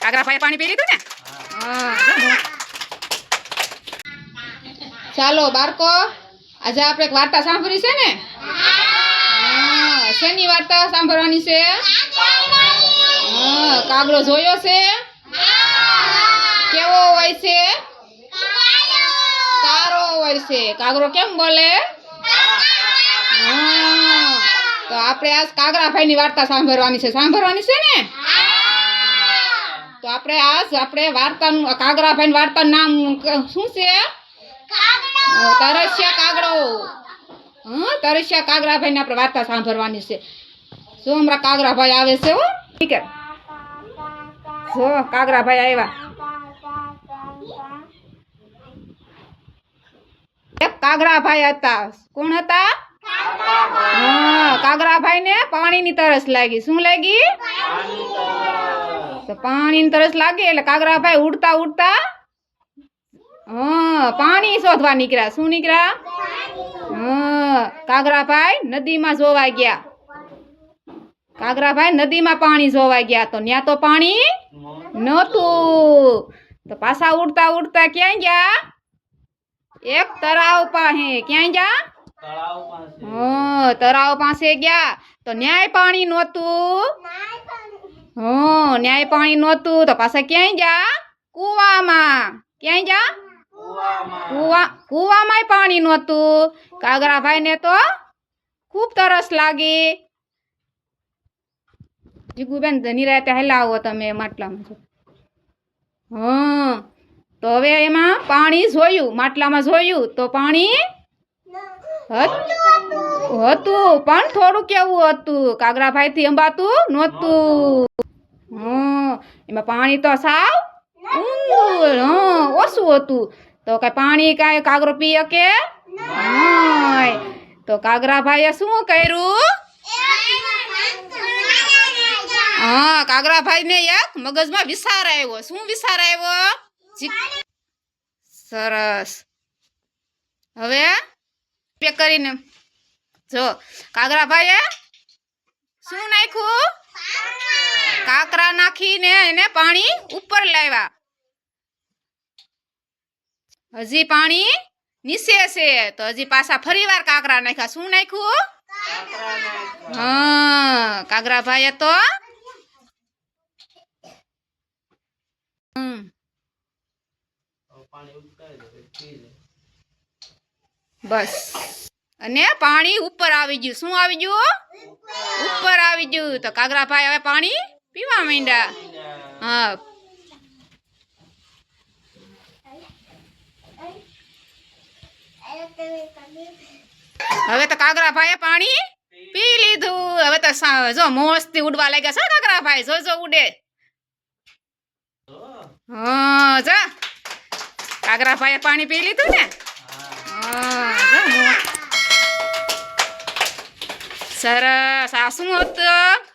કાગરાભાઈ પાણી પી લીધું ને? ચાલો બાળકો, આજે આપણે એક વાર્તા સાંભળી છે ને? શેની વાર્તા સાંભળવાની છે? કાગડો જોયો છે? કેવો હોય છે? કારો હોય છે. કાગડો કેમ બોલે? તો આપણે આજ કાગરાભાઈની વાર્તા સાંભળવાની છે. સાંભળવાની છે ને? તો આપણે વાર્તાનું કાગરાભાઈની વાર્તાનું નામ શું છે? તરસ્યા કાગડો. તરસ્યા કાગરાભાઈને આપણે વાર્તા સાંભળવાની છે. જો હમણાં કાગરાભાઈ આવે છે. હો ઠીક છે. જો કાગરાભાઈ આવ્યા. એક કાગરાભાઈ હતા. કોણ હતા? કાગરાભાઈ ને પાણીની તરસ લાગી. શું લાગી? તો પાણીની તરસ લાગી એટલે કાગરાભાઈ ઉડતા ઉડતા પાણી શોધવા નીકળ્યા. શું નીકળ્યા? કાગરાભાઈ નદીમાં જોવા ગયા. કાગરાભાઈ નદીમાં પાણી જોવા ગયા તો ત્યાં તો પાણી નહોતું. તો પાછા ઉડતા ઉડતા ક્યાં ગયા? એક તળાવ પાસે. ક્યાં ગયા? તળાવ પાસે ગયા તો ન્યાય પાણી નહોતું. ન્યાય પાણી નહોતું તો પાછા ક્યાંય ગયા? કુવામાં. ક્યાંય ગયા? કુવામાં પાણી નહોતું. કાગરાભાઈ ને તો ખૂબ તરસ લાગી. જીગુબેન નિરાતે હલાવો તમે માટલામાં. તો હવે એમાં પાણી જોયું. માટલામાં જોયું તો પાણી હતું પણ થોડું કેવું હતું. કાગરાભાઈ થી અંબાતું નહોતું. એમાં પાણી તો સાવ ઓછું હતું. તો કઈ પાણી કાંઈ કાગરો પી શકે? તો કાગરાભાઈએ શું કર્યું? કાગરાભાઈ ને એક મગજમાં વિચાર આવ્યો. શું વિચાર આવ્યો? સરસ. હવે પેક કરીને જો કાગરાભાઈએ શું નાખ્યું? કાકરા નાખીને એને પાણી ઉપર લાવ્યા. હજી પાણી નીચે છે તો હજી પાછા ફરીવાર કાકરા નાખ્યા. શું નાખ્યું? કાગરાભાઈએ તો બસ અને પાણી ઉપર આવી ગયું. શું આવી ગયું? ઉપર આવી ગયું. તો કાગરાભાઈ હવે પાણી પીવા માંડ્યા. હવે તો કાગરાભાઈએ પાણી પી લીધું. હવે તો જો મોજથી ઉડવા લાગ્યા છે કાગરાભાઈ. જો ઉડે. જા કાગરાભાઈએ પાણી પી લીધું ને? સરસ. આ શું હતું?